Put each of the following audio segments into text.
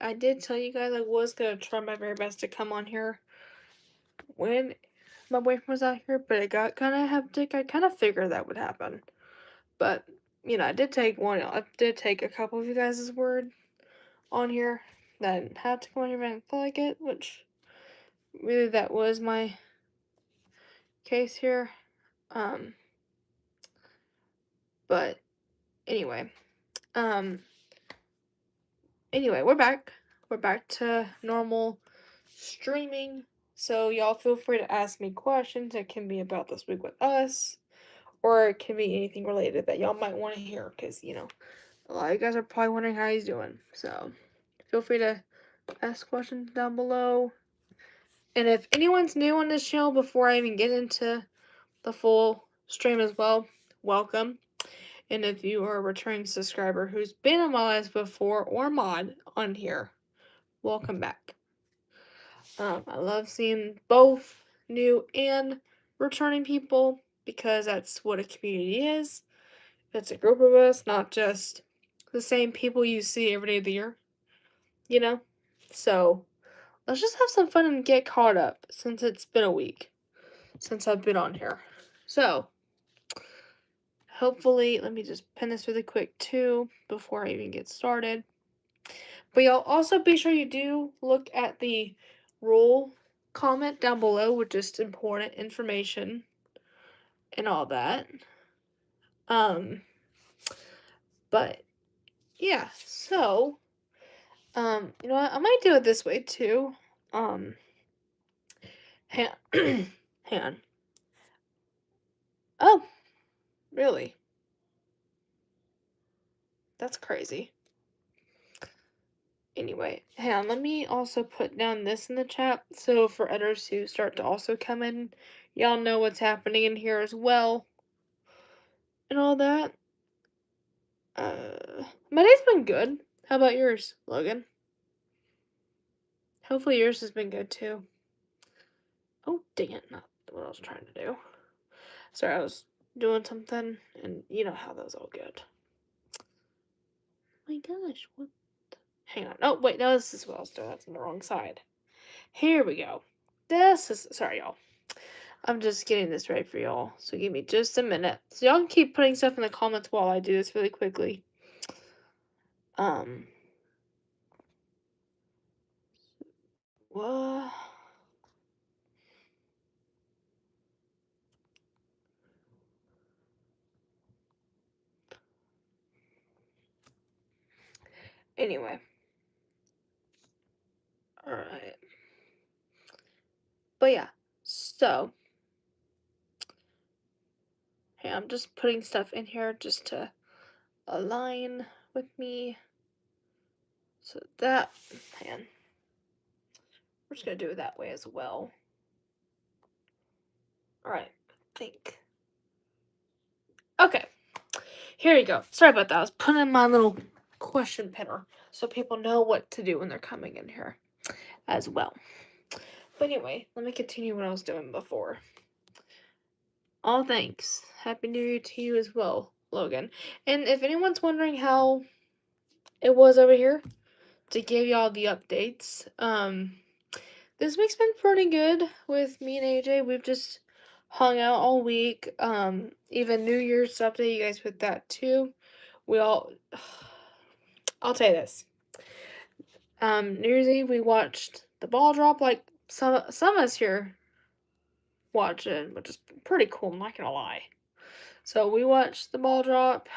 I did tell you guys I was gonna try my very best to come on here when my boyfriend was out here, but it got kind of hectic. I kind of figured that would happen, but I did take a couple of you guys' word on here that I didn't have to come on here if I didn't feel like it, which really that was my case here. Um, but anyway, um, anyway, we're back. We're back to normal streaming. So y'all feel free to ask me questions. It can be about this week with us, or it can be anything related that y'all might want to hear. Cause a lot of you guys are probably wondering how he's doing. So feel free to ask questions down below. And if anyone's new on this channel, before I even get into the full stream as well, welcome. And if you are a returning subscriber who's been on my lives before or mod on here, welcome back. I love seeing both new and returning people because that's what a community is. It's a group of us, not just the same people you see every day of the year, you know? So let's just have some fun and get caught up since it's been a week since I've been on here. So hopefully, let me just pin this really quick too before I even get started. But y'all also be sure you do look at the rule comment down below with just important information and all that. Um, but yeah, so you know what? I might do it this way too. Um, hang hang on. Oh, really? That's crazy. Anyway, hang on, let me also put down this in the chat so for others who start to also come in, y'all know what's happening in here as well. And all that. My day's been good. How about yours, Logan? Hopefully yours has been good too. Oh, dang it, not what I was trying to do. Sorry, I was doing something, and you know how those all get. My gosh, what? Hang on. Oh, wait, no, this is what I was doing. That's on the wrong side. Here we go. This is, sorry, y'all. I'm just getting this ready for y'all, so give me just a minute. So y'all can keep putting stuff in the comments while I do this really quickly. What? Anyway. Alright. But yeah, so. Hey, I'm just putting stuff in here just to align with me. So that, man, we're just gonna do it that way as well. Alright, I think. Okay, here you go. Sorry about that. I was putting in my little question pinner so people know what to do when they're coming in here as well. But anyway, let me continue what I was doing before. All thanks. Happy New Year to you as well, Logan. And if anyone's wondering how it was over here, to give y'all the updates, this week's been pretty good with me and AJ. We've just hung out all week. Even New Year's update, you guys with that too. I'll tell you this. New Year's Eve we watched the ball drop like some of us here watching, which is pretty cool, I'm not gonna lie. So we watched the ball drop,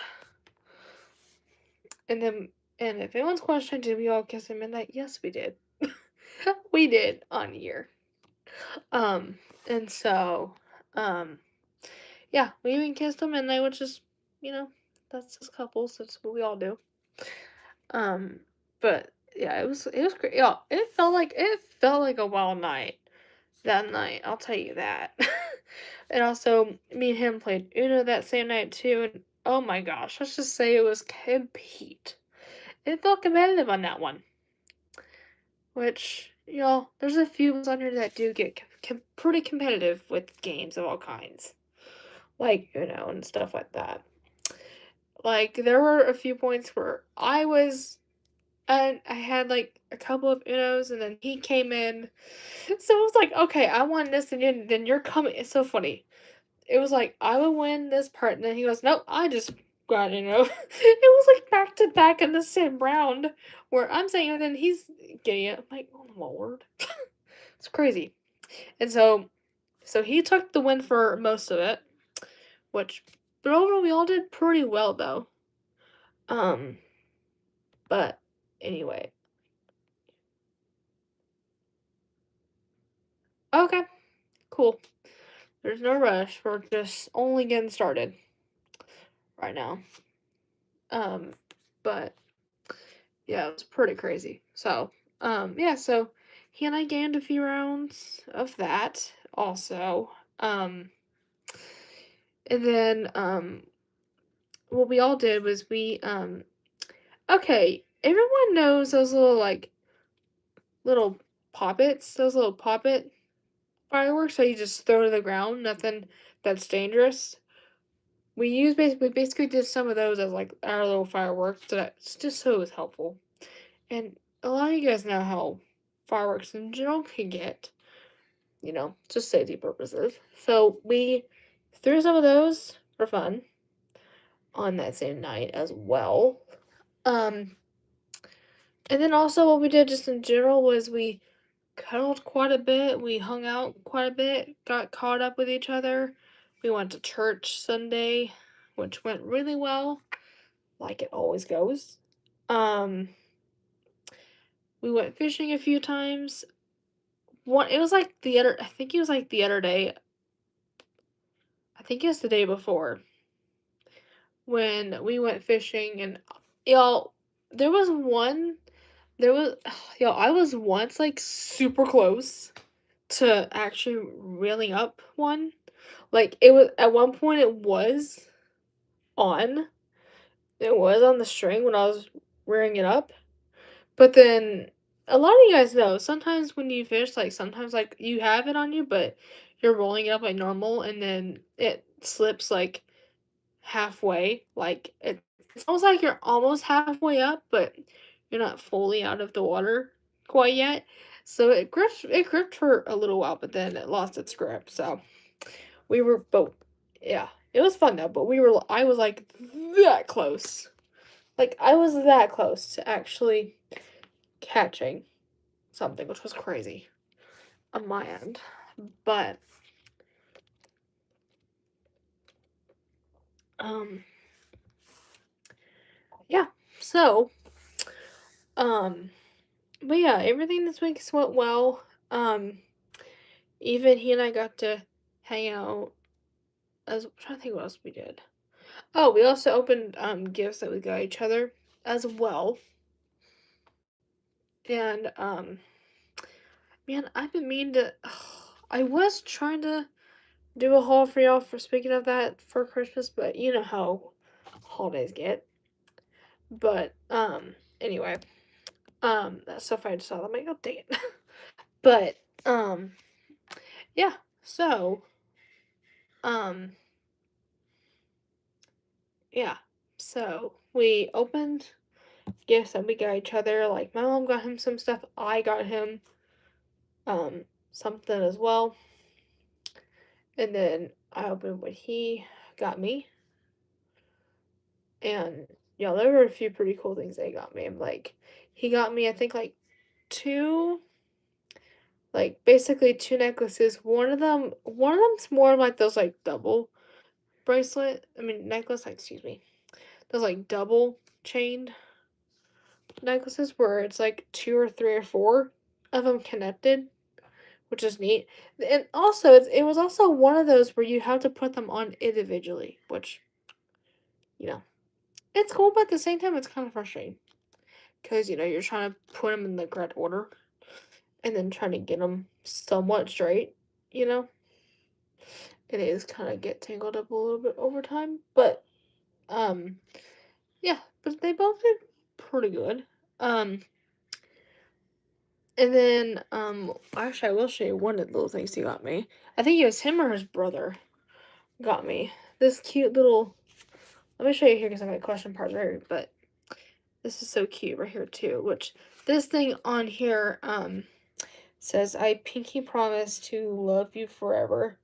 and if anyone's questioning, did we all kiss at midnight? Yes, we did. We did on year. And so, yeah, we even kissed at midnight, which is, that's just couples. That's what we all do. But yeah, it was great. Yeah, it felt like a wild night that night. I'll tell you that. And also, me and him played Uno that same night too. And oh my gosh, let's just say it was compete. It felt competitive on that one. Which, y'all, there's a few ones on here that do get pretty competitive with games of all kinds. Like Uno and stuff like that. Like, there were a few points where I was and I had like a couple of Unos, and then he came in. So it was like, okay, I won this, and then you're coming. It's so funny. It was like I would win this part, and then he goes, nope, I just got it was like back to back in the same round where I'm saying it, and he's getting it. I'm like, oh my word, it's crazy. And so he took the win for most of it, which but overall we all did pretty well though. Um, but anyway, okay, cool. There's no rush. We're just only getting started right now. Um, but yeah, it was pretty crazy. So, yeah, so he and I gained a few rounds of that also. Um, and then what we all did was okay, everyone knows those little like little poppets, those little poppet fireworks that you just throw to the ground, nothing that's dangerous. We basically did some of those as like our little fireworks. So that's just so it was helpful. And a lot of you guys know how fireworks in general can get, just safety purposes. So we threw some of those for fun on that same night as well. Um, and then also what we did just in general was we cuddled quite a bit. We hung out quite a bit, got caught up with each other. We went to church Sunday, which went really well, like it always goes. Um, we went fishing a few times. One, it was like the other. I think it was like the other day. I think it was the day before when we went fishing, and y'all, there was one. There was y'all. I was once like super close to actually reeling up one. Like it was at one point. It was on. It was on the string when I was rearing it up. But then a lot of you guys know sometimes when you fish, like sometimes like you have it on you, but you're rolling it up like normal, and then it slips like halfway. Like it's almost like you're almost halfway up, but you're not fully out of the water quite yet. So it gripped for a little while, but then it lost its grip. So we were both, yeah, it was fun though. But I was like that close. Like I was that close to actually catching something, which was crazy on my end. But um yeah. So um but yeah, everything this week went well. Even he and I got to hang out as I'm trying to think what else we did. Oh, we also opened gifts that we got each other as well. And man, I've been meaning to I was trying to do a haul for y'all for speaking of that for Christmas, but you know how holidays get. But anyway, that stuff I just saw. I'm like, oh dang it. But yeah. So um yeah. So we opened gifts that we got each other. Like my mom got him some stuff. I got him um something as well. And then I opened what he got me. And yeah, there were a few pretty cool things they got me. I'm like, he got me I think like two, like basically two necklaces. One of them's more like those like double necklace, like, excuse me. Those like double chained necklaces where it's like two or three or four of them connected, which is neat. And also it was also one of those where you have to put them on individually, which you know, it's cool, but at the same time it's kind of frustrating because you're trying to put them in the correct order and then trying to get them somewhat straight, you know. It is kind of get tangled up a little bit over time, but um yeah, but they both did pretty good. Um and then actually I will show you one of the little things he got me. I think it was him or his brother got me. This cute little, let me show you here because I got question parts right here, but this is so cute right here too, which this thing on here says, I pinky promise to love you forever.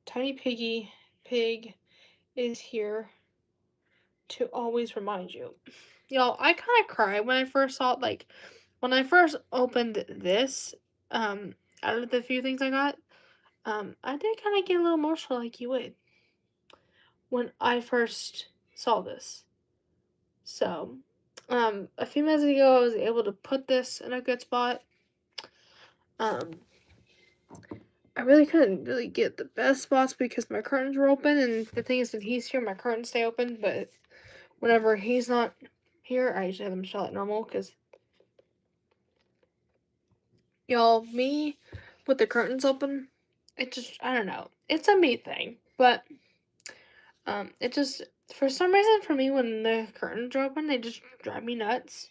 Tiny pig is here to always remind you. Y'all, I kind of cried when I first saw it. Like, when I first opened this, out of the few things I got, I did kind of get a little emotional like you would when I first saw this. So, a few minutes ago, I was able to put this in a good spot. Um, I really couldn't really get the best spots because my curtains were open, and the thing is, when he's here, my curtains stay open, but whenever he's not here, I usually have them shut normal, because, y'all, me with the curtains open, it just, I don't know, it's a me thing, but, it just, for some reason, for me, when the curtains are open, they just drive me nuts.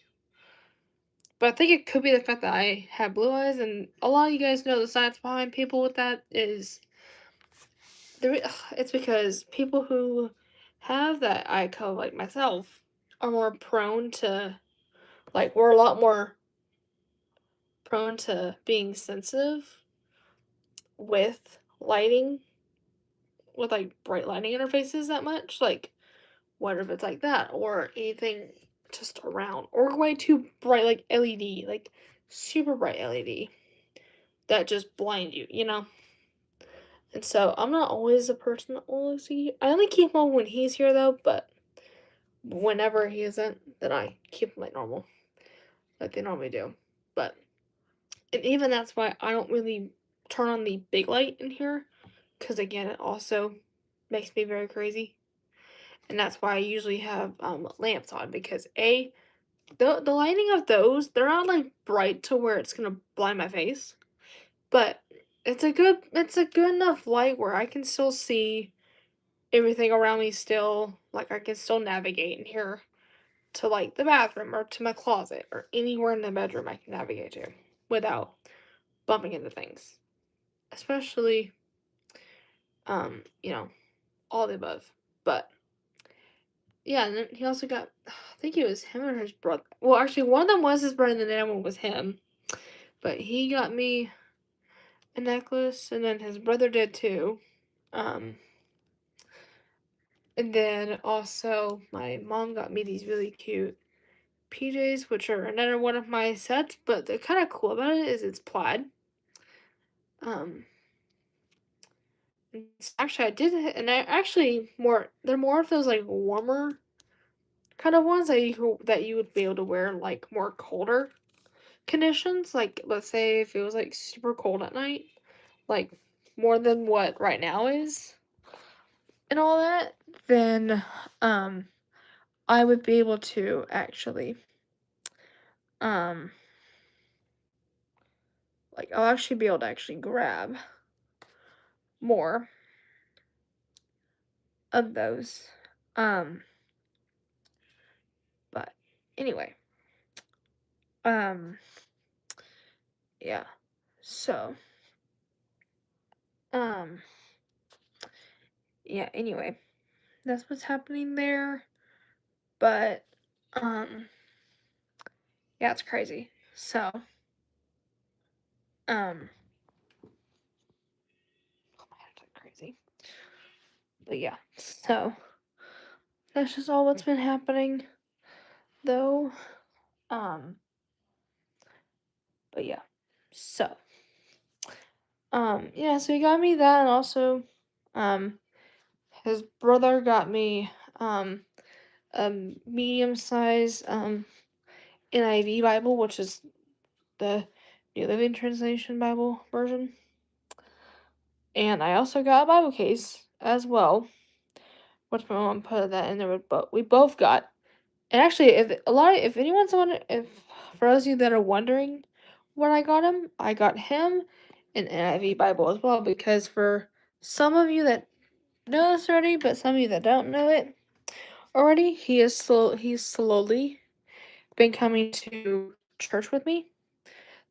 But I think it could be the fact that I have blue eyes, and a lot of you guys know the science behind people with that is it's because people who have that eye color, like myself, are more prone to, like, we're a lot more prone to being sensitive with lighting, with like bright lighting interfaces that much. Like, what if it's like that, or anything just around, or way too bright, like LED, like super bright LED that just blind you, you know? And so I'm not always a person that will see. I only keep them on when he's here though, but whenever he isn't, then I keep them like normal, like they normally do. But and even that's why I don't really turn on the big light in here, because again, it also makes me very crazy. And that's why I usually have lamps on, because the lighting of those, they're not like bright to where it's gonna blind my face, but it's a good enough light where I can still see everything around me still, like, I can still navigate in here to, like, the bathroom or to my closet or anywhere in the bedroom I can navigate to without bumping into things. Especially, you know, all the above. But, yeah, and then he also got I think it was him or his brother. Well, actually, one of them was his brother, and the other one was him. But he got me a necklace, and then his brother did too. Um, and then also my mom got me these really cute PJs, which are another one of my sets, but the kind of cool about it is it's plaid. Um, actually, I did, and I actually they're more of those like warmer kind of ones that you would be able to wear in like more colder conditions. Like, let's say if it was like super cold at night, like more than what right now is, and all that, then um I would be able to actually um like I'll actually be able to actually grab more of those. Um, but anyway, um, yeah. So, um, yeah, anyway, that's what's happening there. But, um, yeah, it's crazy. So, um, oh my God, it's crazy. But yeah, so that's just all what's been happening, though. Um, but yeah, so, yeah, so he got me that, and also, um, his brother got me, a medium size, NIV Bible, which is the New Living Translation Bible version. And I also got a Bible case as well, which my mom put that in there. But we both got. And actually, if anyone's wondering, if for those of you that are wondering what I got him an NIV Bible as well, because for some of you that know this already, but some of you that don't know it already, he's slowly been coming to church with me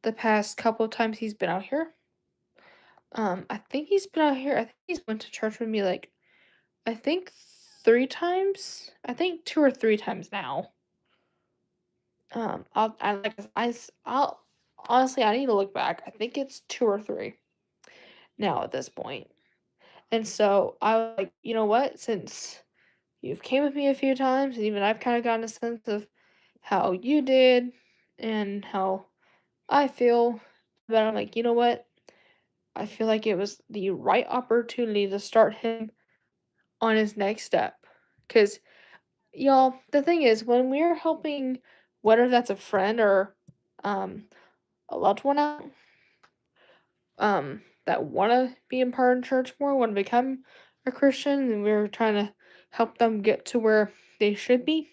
the past couple of times he's been out here. I think he's been out here. I think he's went to church with me like I think 3 times. I think 2 or 3 times now. I'll honestly, I need to look back. I think it's 2 or 3 now at this point. And so I was like, you know what? Since you've came with me a few times, and even I've kind of gotten a sense of how you did and how I feel, but I'm like, you know what? I feel like it was the right opportunity to start him on his next step. Because, y'all, the thing is, when we're helping, whether that's a friend or um, a loved one out, that want to be in part of church more, want to become a Christian, and we're trying to help them get to where they should be,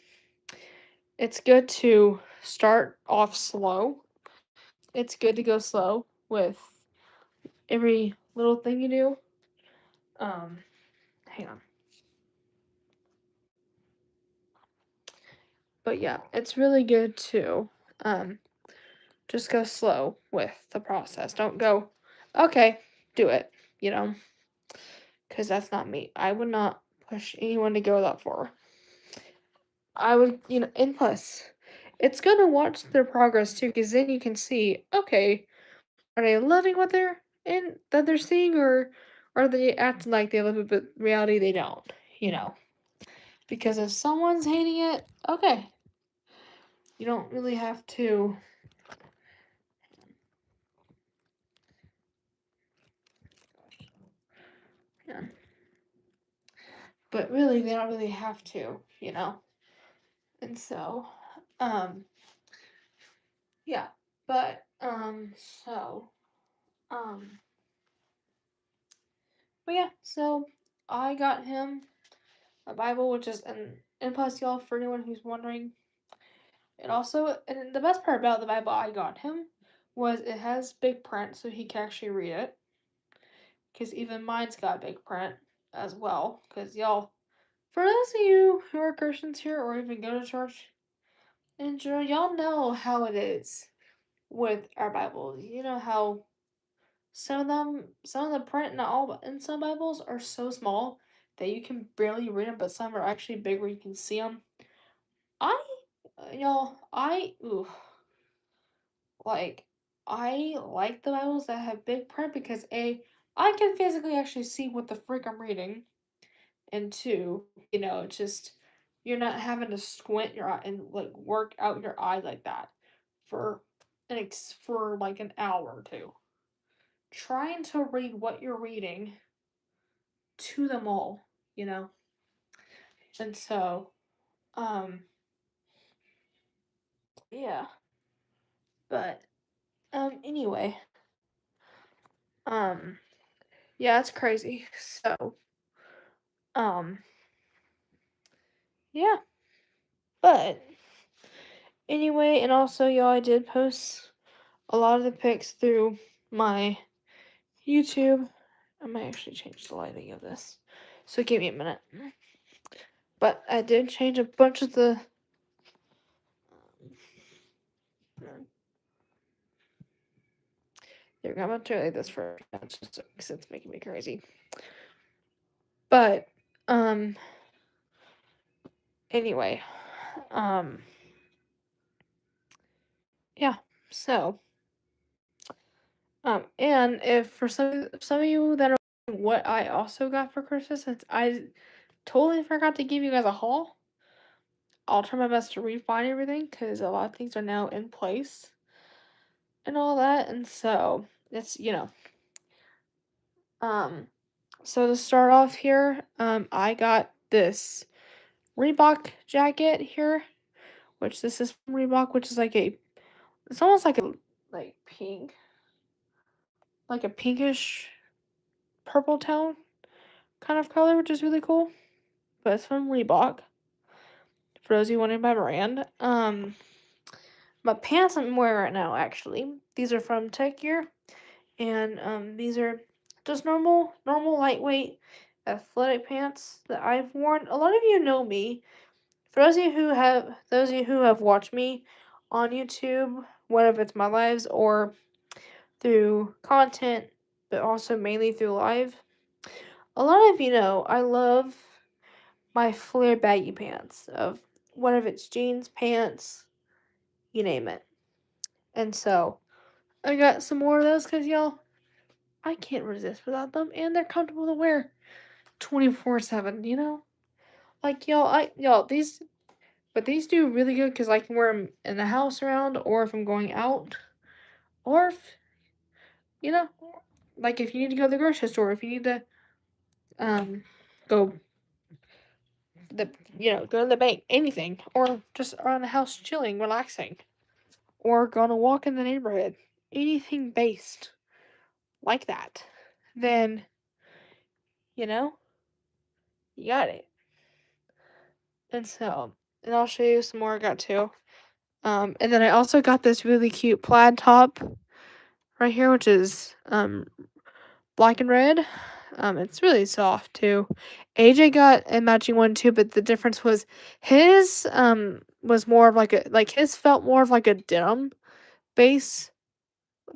it's good to start off slow. It's good to go slow with every little thing you do. Um, Hang on. But yeah, it's really good to um just go slow with the process. Don't go, okay, do it, you know, because that's not me. I would not push anyone to go that far. I would, and plus, it's good to watch their progress too, because then you can see, okay, are they loving what they're seeing, or are they acting like they live it, but reality they don't, you know? Because if someone's hating it, okay, you don't really have to. Yeah. But really, they don't really have to, you know? And so, um, yeah. But, um, but yeah, so I got him a Bible, which is, and plus, y'all, for anyone who's wondering, it also, and the best part about the Bible I got him was it has big print, so he can actually read it. Because even mine's got big print as well. Because y'all, for those of you who are Christians here or even go to church in general, y'all know how it is with our Bibles. You know how some of the print, not all, in some Bibles are so small that you can barely read them, but some are actually big where you can see them. I, y'all, like, I like the Bibles that have big print because I can physically actually see what the frick I'm reading, and two, it's just you're not having to squint your eye and like work out your eye like that for for like an hour or two, trying to read what you're reading to them all, you know. And so, um, yeah, but anyway, um, yeah, it's crazy. So, um, yeah, but anyway, and also, y'all, I did post a lot of the pics through my YouTube. I might actually change the lighting of this. So give me a minute. But I did change a bunch of the. There, I'm gonna try this for just because it's making me crazy. But anyway, um, yeah. So and if for some of you that are wondering what I also got for Christmas, since I totally forgot to give you guys a haul, I'll try my best to refine everything because a lot of things are now in place and all that, and so it's so to start off here, I got this Reebok jacket here, which this is from Reebok, which is it's almost like a like pink, like a pinkish purple tone kind of color, which is really cool. But it's from Reebok. For those of you wondering my brand, my pants I'm wearing right now actually, these are from Tech Gear, and these are just normal lightweight athletic pants that I've worn. A lot of you know me. For those of you who have watched me on YouTube, whether it's my lives or through content, but also mainly through live, a lot of you know I love my flare baggy pants of one of its jeans, pants, you name it. And so I got some more of those because y'all, I can't resist without them, and they're comfortable to wear 24/7. Like y'all these do really good because I can wear them in the house around, or if I'm going out, or if you know, like if you need to go to the grocery store, if you need to um go the go to the bank, anything, or just around the house chilling, relaxing, or go on a walk in the neighborhood, anything based like that, then you know you got it. And so, and I'll show you some more I got too. And then I also got this really cute plaid top right here, which is black and red. It's really soft too. AJ got a matching one too, but the difference was his was more of like his felt more of like a denim base.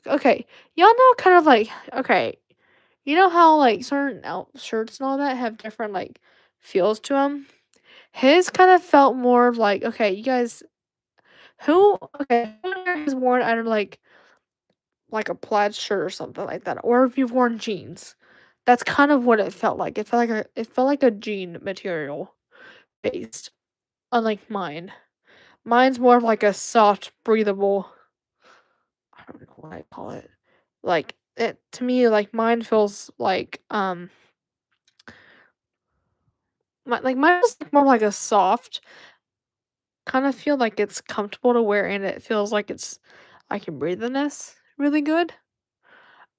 Okay, y'all know kind of like okay, you know how like certain out shirts and all that have different like feels to them. His kind of felt more of like okay, you guys who has worn either like a plaid shirt or something like that, or if you've worn jeans. That's kind of what it felt like. It felt like a jean material based, unlike mine. Mine's more of like a soft, breathable. I don't know what I call it. Like it to me, like mine feels like mine is more like a soft kind of feel like it's comfortable to wear and it feels like it's I can breathe in this really good.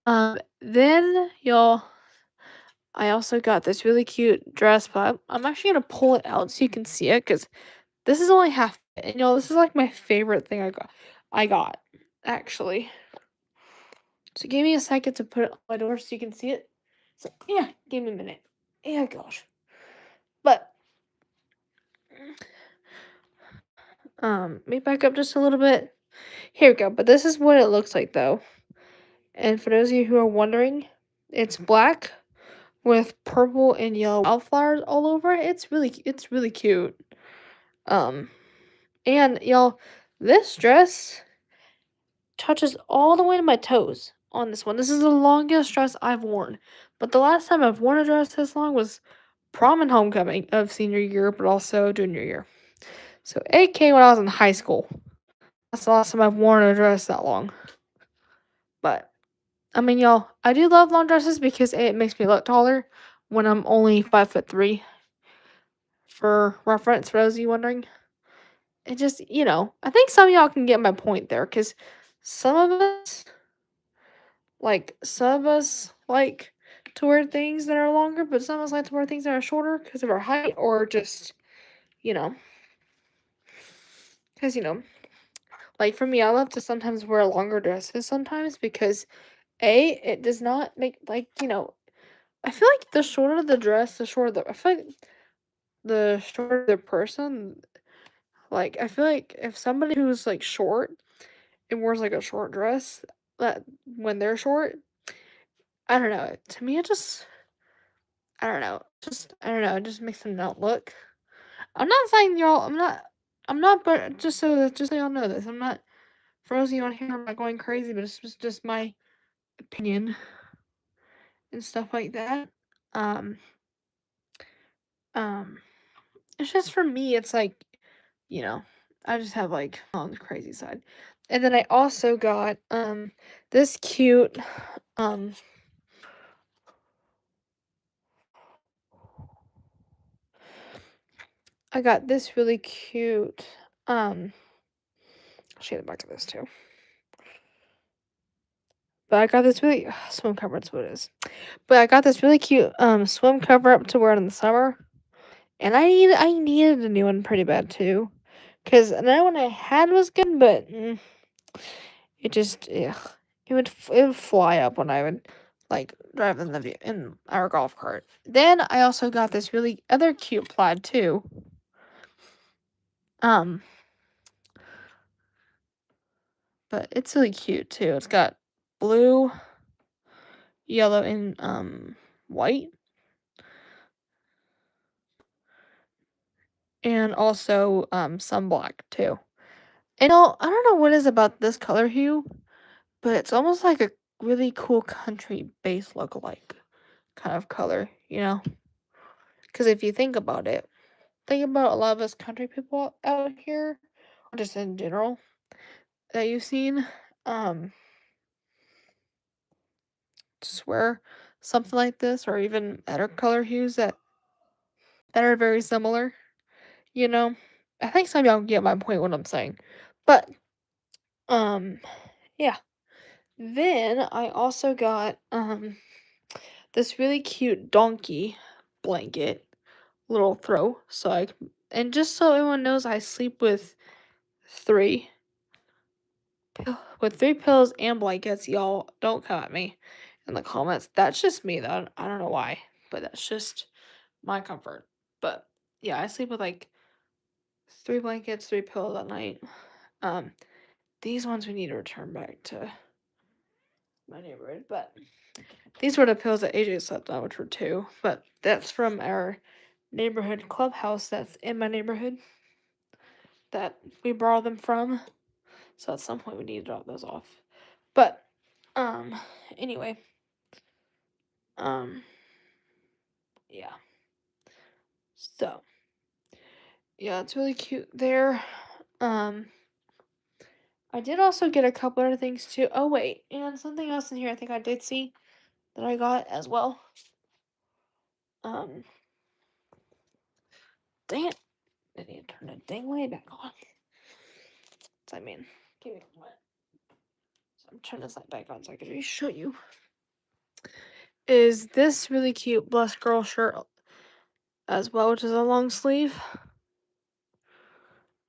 Then y'all I also got this really cute dress, but I'm actually gonna pull it out so you can see it because this is only half and this is like my favorite thing I got actually. So give me a second to put it on my door so you can see it. So yeah, give me a minute. Yeah, gosh. But let me back up just a little bit. Here we go. But this is what it looks like though. And for those of you who are wondering, it's black with purple and yellow wildflowers all over it. It's really cute. Um and y'all, this dress touches all the way to my toes on this one. This is the longest dress I've worn. But the last time I've worn a dress this long was prom and homecoming of senior year, but also junior year. So AK when I was in high school. That's the last time I've worn a dress that long. But I mean y'all, I do love long dresses because it makes me look taller when I'm only 5'3". For reference, for those of you wondering. It just I think some of y'all can get my point there, because some of us some of us like to wear things that are longer, but some of us like to wear things that are shorter because of our height, or just, you know, because, like for me, I love to sometimes wear longer dresses sometimes because it does not make, I feel like the shorter the dress, the shorter I feel like the shorter the person, like, I feel like if somebody who's like short and wears like a short dress, that when they're short, I don't know. To me, it just I don't know. Just I don't know. It just makes them not look. I'm not saying y'all. I'm not. But just so y'all know this, I'm not. For those of you on here, I'm not going crazy, but it's just my opinion and stuff like that. Um. Um. It's just for me. It's like, you know, I just have like on the crazy side, and then I also got this cute um I got this really cute I'll show you the back of this too. But I got this really swim cover, that's what it is. But I got this really cute swim cover up to wear in the summer. And I needed a new one pretty bad too. Cause another one I had was good, but it just it would fly up when I would like drive in our golf cart. Then I also got this really other cute plaid too. Um, but it's really cute too. It's got blue, yellow, and white. and also some black too. And I don't know what is about this color hue, but it's almost like a really cool country bass lookalike kind of color, you know? Because if you think about a lot of us country people out here, or just in general that you've seen, um, just wear something like this, or even other color hues that are very similar. You know, I think some of y'all get my point what I'm saying, but um, yeah. Then I also got this really cute donkey blanket, little throw, so and just so everyone knows, I sleep with three with 3 pillows and blankets. Y'all don't come at me in the comments. That's just me though. I don't know why, but that's just my comfort. But yeah, I sleep with like 3 blankets, 3 pillows at night. Um, these ones we need to return back to my neighborhood, but these were the pillows that AJ slept on, which were 2. But that's from our neighborhood clubhouse that's in my neighborhood that we borrowed them from. So at some point we need to drop those off. But anyway, um yeah. So yeah, it's really cute there. Um I did also get a couple other things too. Oh wait, and something else in here I think I did see that I got as well. Um Dang it. I need to turn the dang light back on. I mean, give me a moment. So I'm turning this light back on so I can show you. Is this really cute Blessed Girl shirt as well, which is a long sleeve.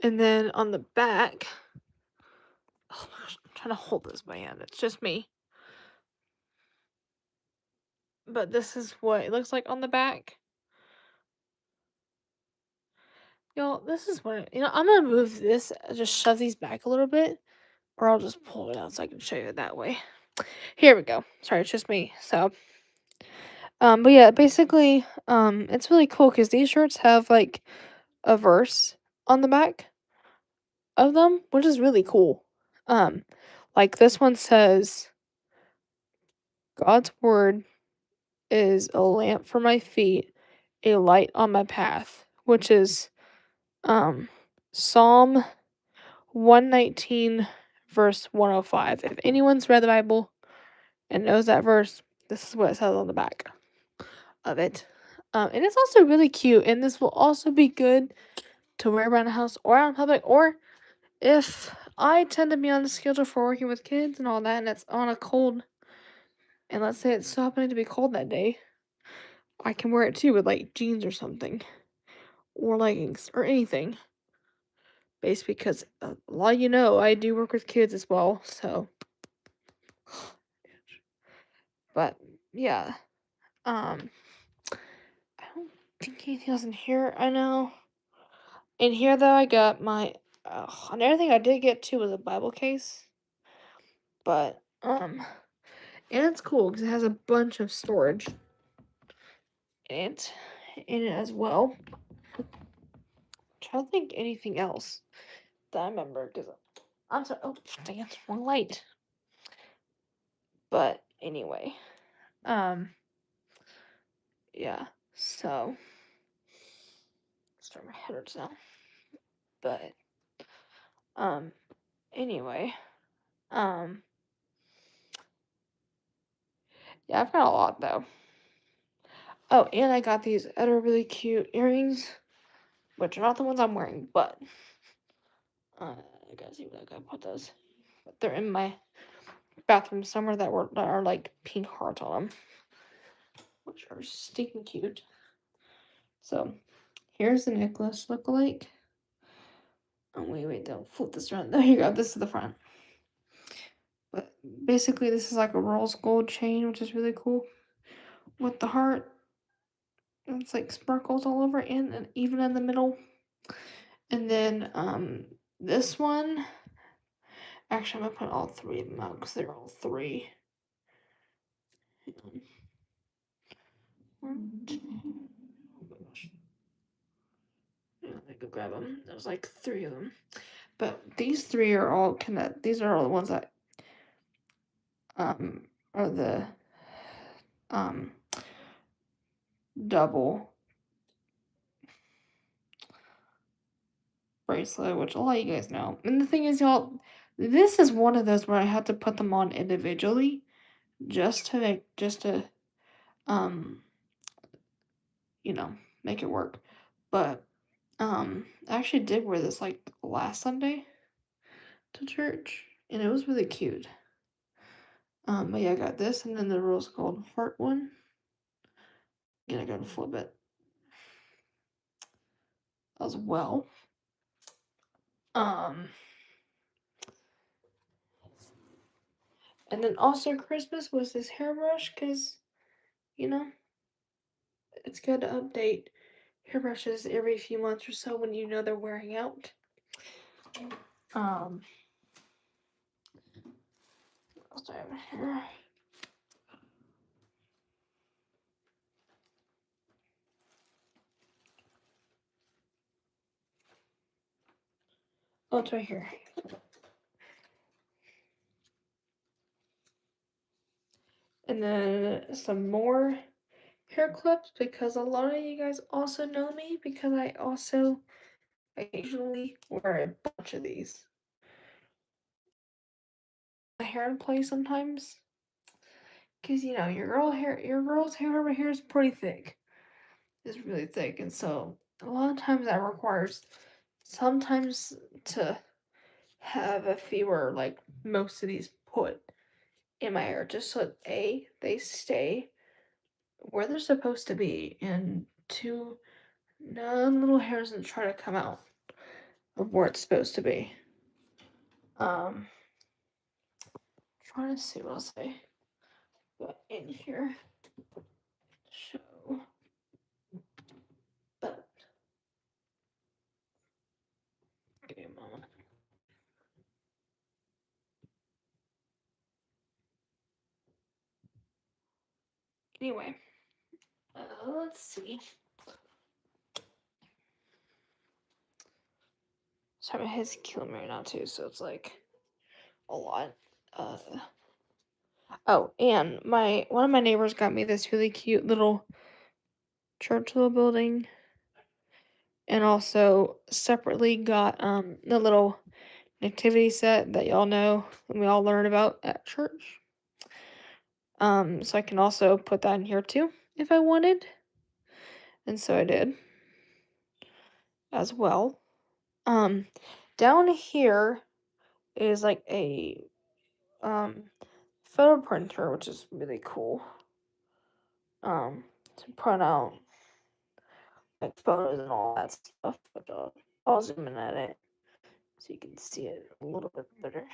And then on the back, oh my gosh, I'm trying to hold this by hand. It's just me. But this is what it looks like on the back. Y'all, this is what I'm gonna move this, just shove these back a little bit, or I'll just pull it out so I can show you it that way. Here we go. Sorry, it's just me. So, but yeah, basically, it's really cool because these shirts have like a verse on the back of them, which is really cool. Like this one says, God's word is a lamp for my feet, a light on my path, which is Psalm 119 verse 105. If anyone's read the Bible and knows that verse, this is what it says on the back of it. And it's also really cute, and this will also be good to wear around the house or out in public, or if I tend to be on the schedule for working with kids and all that, and it's on a cold, and let's say it's happening to be cold that day, I can wear it too with like jeans or something, or leggings, or anything. Basically, because a lot of I do work with kids as well, so. But yeah, I don't think anything else in here. I know. In here though, I got my. Another thing I did get too was a Bible case, but and it's cool because it has a bunch of storage in it as well. I'm trying to think anything else that I remember because I'm sorry. Oh, dang it, wrong light. But anyway, yeah. So, start my head hurts now. But anyway, um, yeah, I've got a lot though. Oh, and I got these other really cute earrings, which are not the ones I'm wearing, but I gotta see where I gotta put those. But they're in my bathroom somewhere that are like pink hearts on them, which are stinking cute. So here's the necklace look-alike. Oh wait, don't flip this around. There you go. This is the front. But basically, this is like a rose gold chain, which is really cool, with the heart. It's like sparkles all over and even in the middle. And then this one, actually I'm gonna put all 3 of them out because they're all 3. One, two, oh my gosh. Let me go grab them. There's like 3 of them. But these 3 are all these are all the ones that are the um double bracelet, which a lot of you guys know. And the thing is, y'all, this is one of those where I had to put them on individually just to um you know make it work. But I actually did wear this like last Sunday to church, and it was really cute. But yeah, I got this, and then the rose gold heart one. Again, I gotta flip it as well. Um, and then also Christmas was this hairbrush, cause you know it's good to update hairbrushes every few months or so when you know they're wearing out. Um, what else do I have here? Oh, it's right here. And then some more hair clips because a lot of you guys also know me because I also occasionally wear a bunch of these. My hair in place sometimes because you know your girl's hair over here is pretty thick. It's really thick, and so a lot of times that requires sometimes to have a fewer like most of these put in my hair just so they stay where they're supposed to be, and two, none little hairs and try to come out of where it's supposed to be. Um, trying to see what else I got in here to show, but give me a moment. Anyway, let's see. Sorry, my head's killing me right now too, so it's like a lot. Uh, oh, and one of my neighbors got me this really cute little Churchill building, and also separately got the little nativity set that y'all know and we all learn about at church. So I can also put that in here too if I wanted, and so I did as well. Down here is like a photo printer, which is really cool. To print out like photos and all that stuff. But I'll zoom in at it so you can see it a little bit better.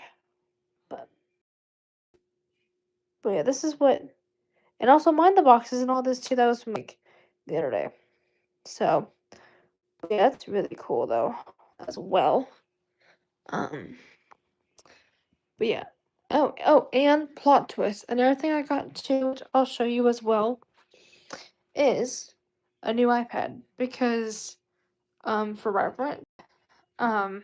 But yeah, this is what, and also mind the boxes and all this too. That was from like the other day. So yeah, that's really cool though as well. But yeah. Oh, and plot twist. Another thing I got too, which I'll show you as well, is a new iPad because for reference, um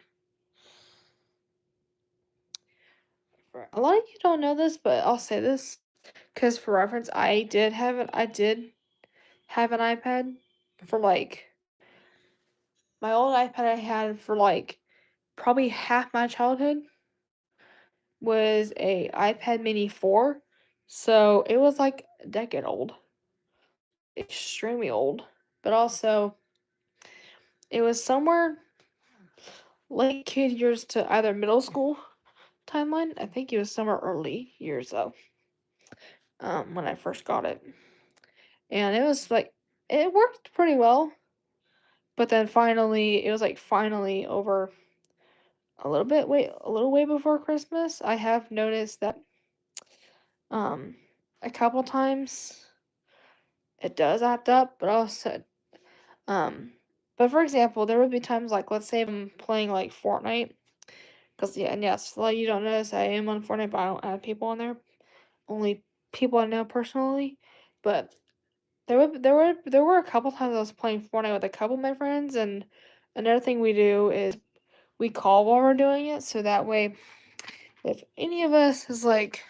a lot of you don't know this, but I'll say this because for reference, I did have an iPad for like my old iPad I had for like probably half my childhood was a iPad Mini 4. So it was like a decade old. Extremely old. But also it was somewhere late kid years to either middle school timeline. I think it was somewhere early years though. When I first got it. And it was like it worked pretty well. But then finally it was like finally over a little way before Christmas, I have noticed that um a couple times it does act up, but also um but for example, there would be times like let's say I'm playing like Fortnite, because yeah, and yes, like you don't notice I am on Fortnite, but I don't add people on there. Only people I know personally. But there were a couple times I was playing Fortnite with a couple of my friends, and another thing we do is we call while we're doing it, so that way if any of us is like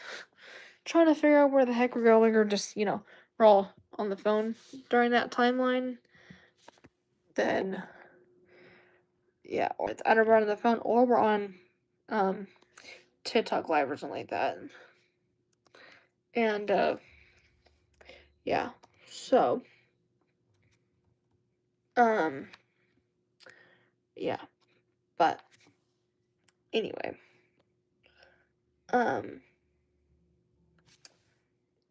trying to figure out where the heck we're going, or just, we're all on the phone during that timeline, then yeah, or it's either we're on the phone or we're on TikTok live or something like that. And yeah. So um yeah. But anyway. Um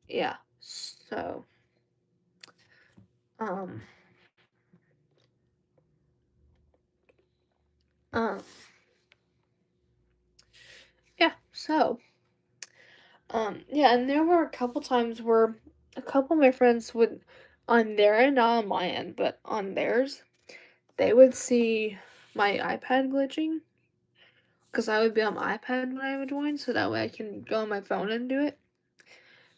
yeah. So um um yeah, so yeah, and there were a couple times where a couple of my friends would, on their end, not on my end, but on theirs, they would see my iPad glitching because I would be on my iPad when I would join, so that way I can go on my phone and do it.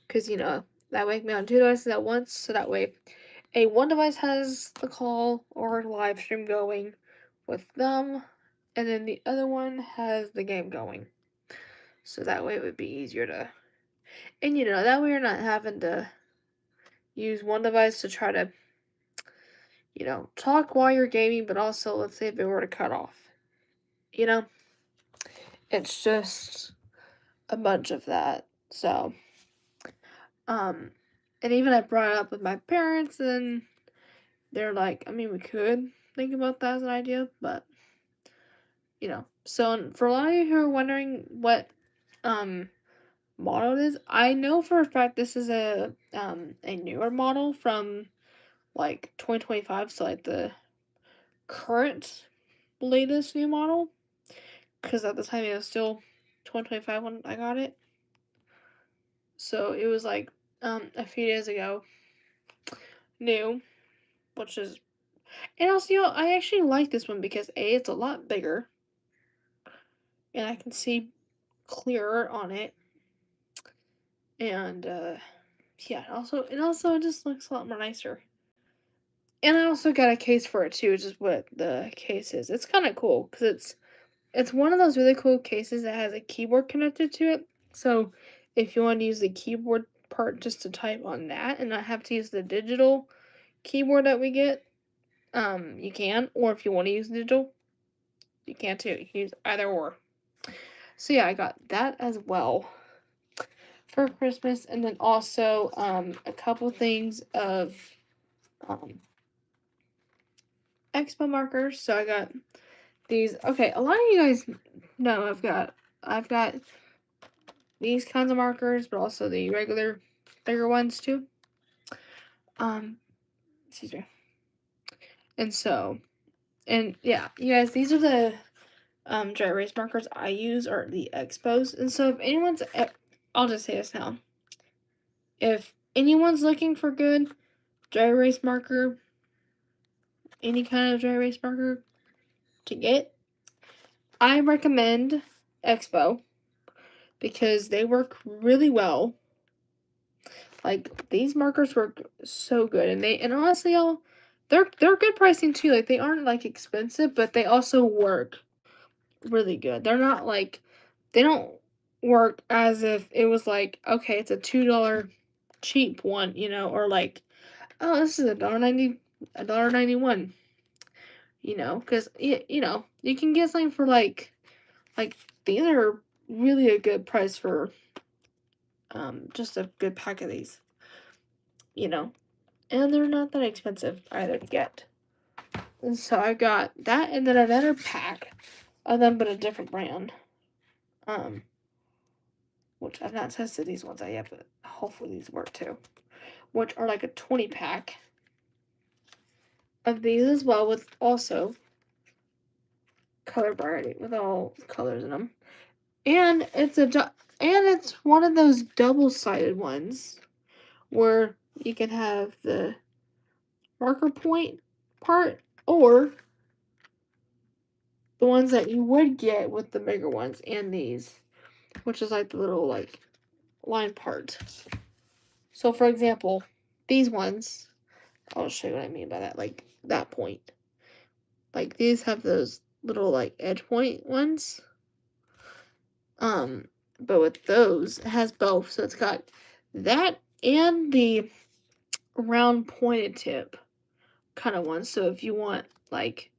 Because, that way I can be on two devices at once, so that way one device has the call or live stream going with them, and then the other one has the game going. So that way it would be easier to, and that way you're not having to use one device to try to, talk while you're gaming, but also let's say if it were to cut off. You know? It's just a bunch of that. So, um, and even I brought it up with my parents, and they're like, I mean, we could think about that as an idea, but, So, for a lot of you who are wondering what, model it is, I know for a fact this is a newer model from, like, 2025, so, like, the current latest new model, because at the time it was still 2025 when I got it. So it was like a few days ago, new, which is, and also I actually like this one because it's a lot bigger, and I can see clearer on it, and yeah, and also it just looks a lot more nicer. And I also got a case for it too, which is what the case is. It's kind of cool because it's one of those really cool cases that has a keyboard connected to it. So if you want to use the keyboard part just to type on that and not have to use the digital keyboard that we get, you can. Or if you want to use digital, you can too. You can use either or. So yeah, I got that as well for Christmas, and then also a couple things of um expo markers. So I got these. Okay, a lot of you guys know I've got these kinds of markers, but also the regular bigger ones too. Excuse me. And so, and yeah, you guys, these are the dry erase markers I use, or the Expos. And so if anyone's, I'll just say this now. If anyone's looking for good dry erase marker, any kind of dry erase marker to get, I recommend Expo because they work really well. Like, these markers work so good, and honestly, y'all, they're good pricing too. Like, they aren't like expensive, but they also work really good. They're not like, they don't work as if it was like, okay, it's a $2 cheap one, or like, oh, this is $1.91, because you can get something for like these are really a good price for just a good pack of these, you know, and they're not that expensive either to get. And so I got that, and then another pack of them, but a different brand. Which I've not tested these ones out yet, but hopefully these work too. Which are like a 20 pack of these as well, with also color variety with all colors in them. And it's one of those double-sided ones where you can have the marker point part, or the ones that you would get with the bigger ones, and these, which is like the little like line part. So for example, these ones, I'll show you what I mean by that, like that point. Like these have those little like edge point ones. But with those, it has both. So it's got that and the round pointed tip kind of one. So if you want like,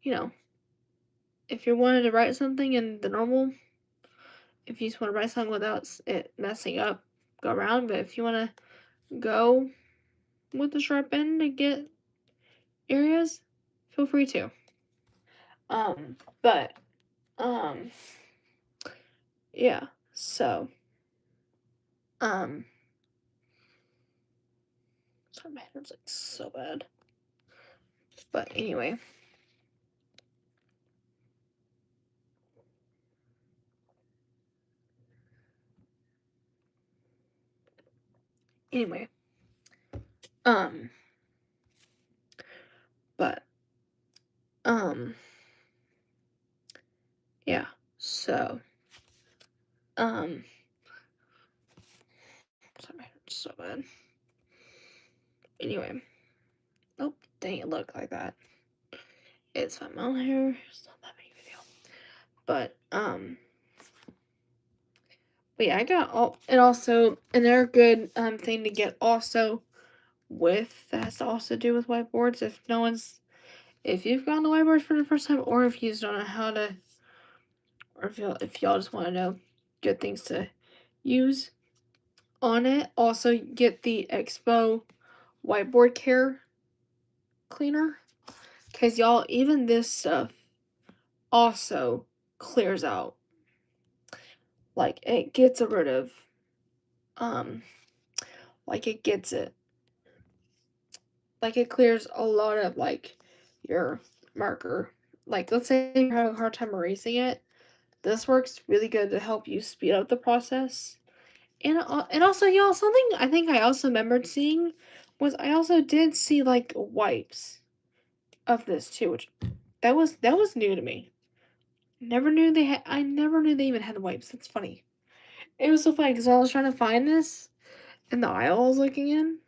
you know, if you wanted to write something in the normal, if you just want to write something without it messing up, go around. But if you want to go with the sharp end to get areas, feel free to. But um, yeah. So sorry, my head's like so bad. But anyway. Anyway. But yeah. So sorry, my head's so bad. Anyway. Oh, dang it, look like that. It's fine. My own hair. It's not that big of a deal. But yeah, I got all, and also another good thing to get also with that has to also do with whiteboards. If you've gotten the whiteboards for the first time, or if you just don't know how to, or if y'all just want to know good things to use on it, also get the Expo whiteboard care cleaner, because y'all, even this stuff also clears out. Like it gets rid of like it gets it like it clears a lot of like your marker. Like let's say you're having a hard time erasing it, this works really good to help you speed up the process. And also, y'all, something I think I also remembered seeing was I also did see like wipes of this too, which that was new to me. I never knew they even had wipes. That's funny. It was so funny because I was trying to find this in the aisle I was looking in.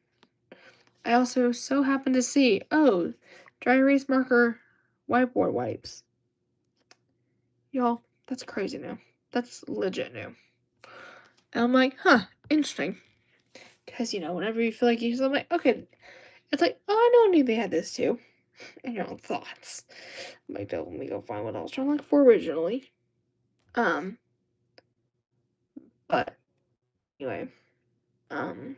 I also so happened to see, oh, dry erase marker whiteboard wipes. Y'all, that's crazy new. That's legit new. And I'm like, huh, interesting. Because, whenever you feel like you, I'm like, okay, it's like, oh, I know I knew they had this too. And your own thoughts. I'm like, let me go find what I was trying to look for originally. Um, but anyway, um,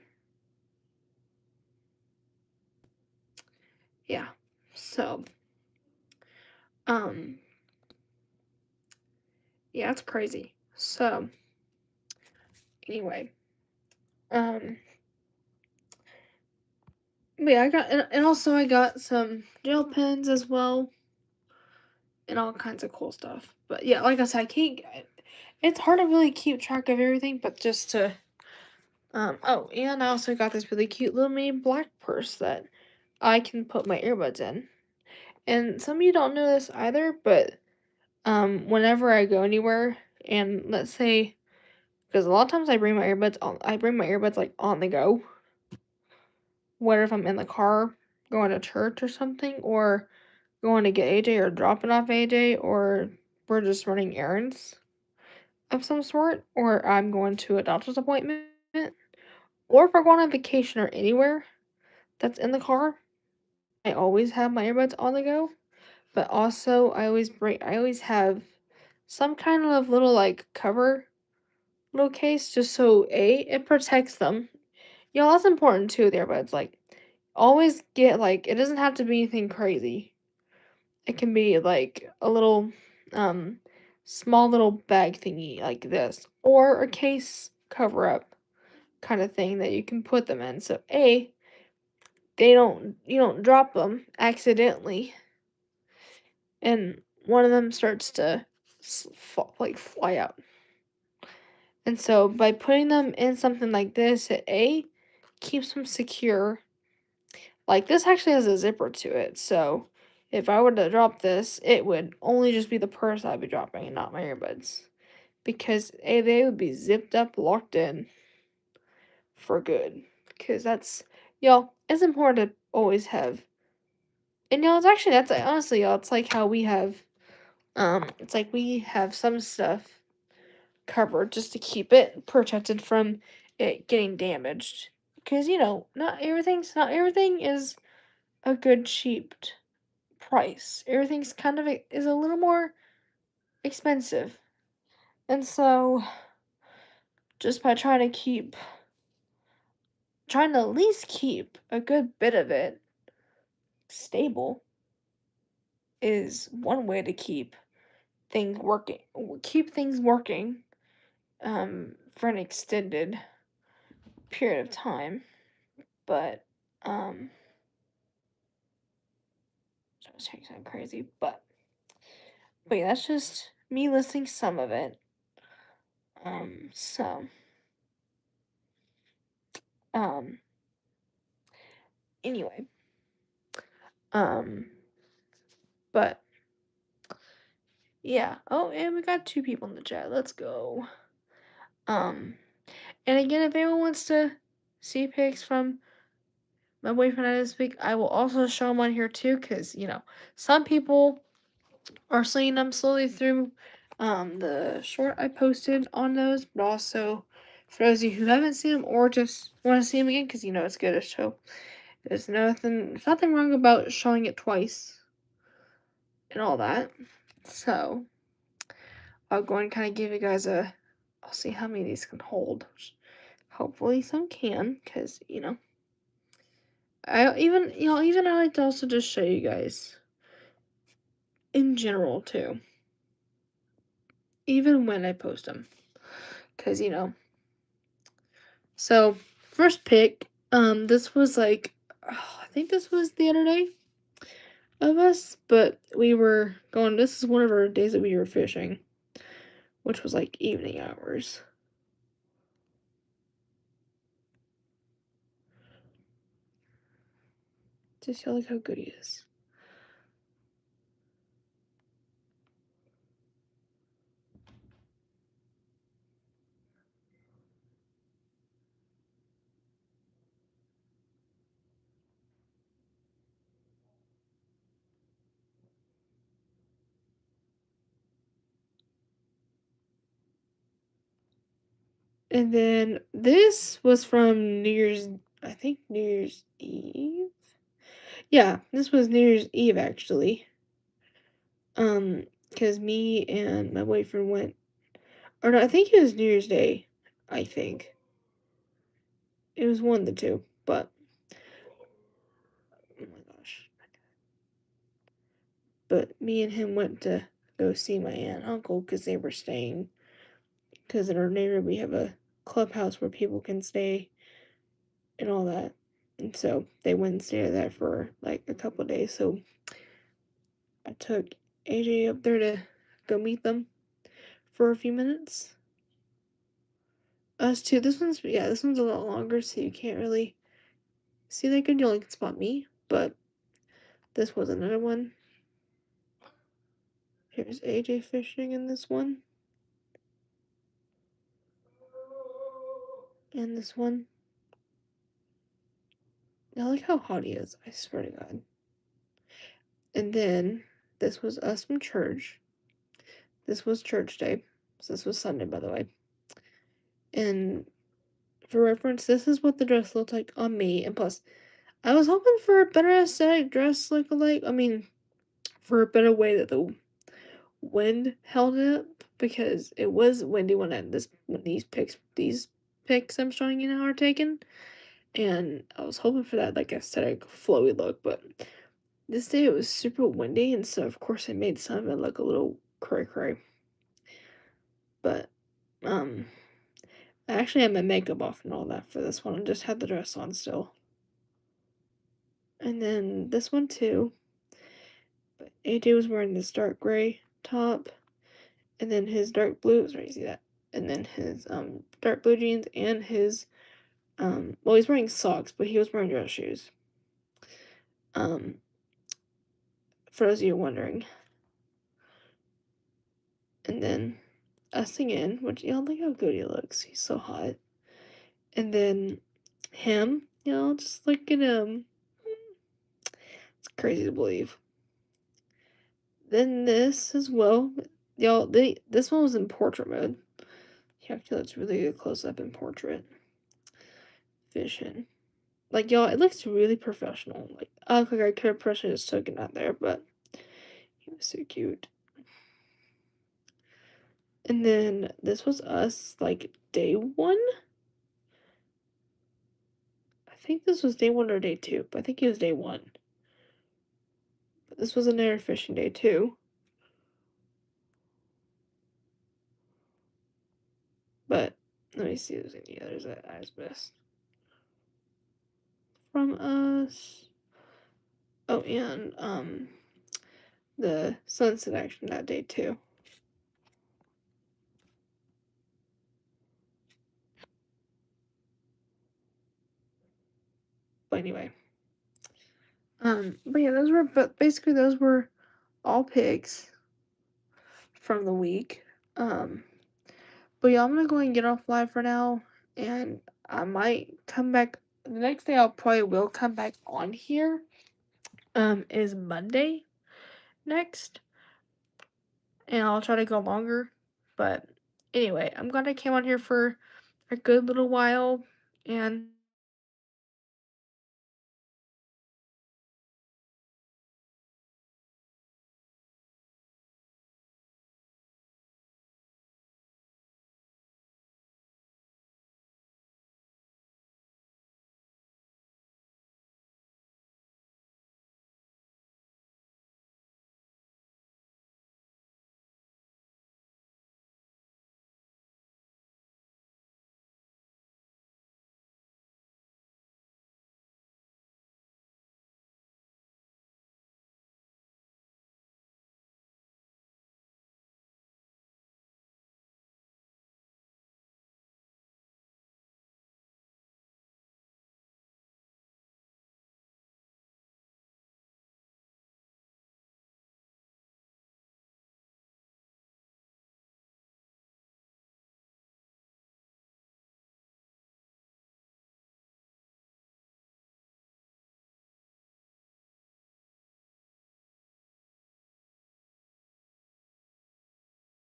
yeah. So, um, yeah, it's crazy. So, anyway, um, but yeah, and also I got some gel pens as well, and all kinds of cool stuff. But yeah, like I said, I can't. It's hard to really keep track of everything, but just to oh, and I also got this really cute little mini black purse that I can put my earbuds in. And some of you don't know this either, but whenever I go anywhere, and let's say, because a lot of times I bring my earbuds like on the go. Whether if I'm in the car going to church or something, or going to get AJ or dropping off AJ, or we're just running errands of some sort, or I'm going to a doctor's appointment, or if we're going on vacation or anywhere that's in the car, I always have my earbuds on the go. But also I always have some kind of little like cover little case just so it protects them. That's important too, the earbuds. Like always get like it doesn't have to be anything crazy. It can be like a little um small little bag thingy like this, or a case cover up kind of thing that you can put them in. So you don't drop them accidentally, and one of them starts to fly out. And so by putting them in something like this, it keeps them secure. Like this actually has a zipper to it, so if I were to drop this, it would only just be the purse I'd be dropping and not my earbuds. Because they would be zipped up, locked in for good. Because it's important to always have And y'all, it's actually that's honestly, y'all, it's like how we have it's like we have some stuff covered just to keep it protected from it getting damaged. Because not everything is a good cheap price. Everything's kind of is a little more expensive. And so just by trying to at least keep a good bit of it stable is one way to keep things working for an extended period of time. But I was saying something crazy, but yeah, that's just me listing some of it. So um anyway, um but yeah. Oh, and we got 2 people in the chat. Let's go. Um and again, if anyone wants to see pics from my boyfriend and I this week, I will also show them on here too, because some people are seeing them slowly through the short I posted on those, but also for those of you who haven't seen them or just want to see them again, because it's good to show. There's nothing wrong about showing it twice and all that. So I'll go and kind of give you guys I'll see how many of these can hold. Hopefully some can, because I like to also just show you guys in general too, even when I post them, because So first pick, this was like, I think this was the other day of us, but we were going. This is one of our days that we were fishing, which was like evening hours. Just feel like how good he is. And then this was from I think New Year's Eve. Yeah, this was New Year's Eve actually. Because me and my boyfriend went, or no, I think it was New Year's Day. I think it was one of the two, but oh my gosh. But me and him went to go see my aunt and uncle because they were staying. Because in our neighborhood we have a clubhouse where people can stay and all that. And so they went and stayed there for like a couple of days. So I took AJ up there to go meet them for a few minutes. Us too. This one's a lot longer, so you can't really see that good. You only can spot me, but this was another one. Here's AJ fishing in this one. And this one. I like how hot he is, I swear to God. And then this was us from church. This was church day. So this was Sunday, by the way. And for reference, this is what the dress looked like on me. And plus, I was hoping for a better aesthetic dress look-alike. I mean, for a better way that the wind held it up, because it was windy when these pics I'm showing you now are taken. And I was hoping for that like aesthetic flowy look, but this day it was super windy, and so of course it made some of it look a little cray. But I actually had my makeup off and all that for this one. I just had the dress on still. And then this one too. But AJ was wearing this dark gray top, and then his dark blue. Sorry, you see that? And then his dark blue jeans and his well, he's wearing socks, but he was wearing dress shoes. For those of you wondering. And then us again, which y'all look how good he looks. He's so hot. And then him, just look at him. It's crazy to believe. Then this as well, y'all. This one was in portrait mode. Yeah, I feel it's really a close up in portrait vision. Like y'all, it looks really professional. Like I look like I could have pressed just took it out there, but he was so cute. And then this was us like day one. I think this was day one or day two, but I think it was day one. But this was another fishing day too. But let me see if there's any others that I missed from us. Oh, and the sunset action that day too. But anyway, but yeah, basically those were all pigs from the week. But yeah, I'm gonna go and get off live for now, and I might come back the next day. I'll probably will come back on here. Is Monday next, and I'll try to go longer. But anyway, I'm glad I came on here for a good little while, and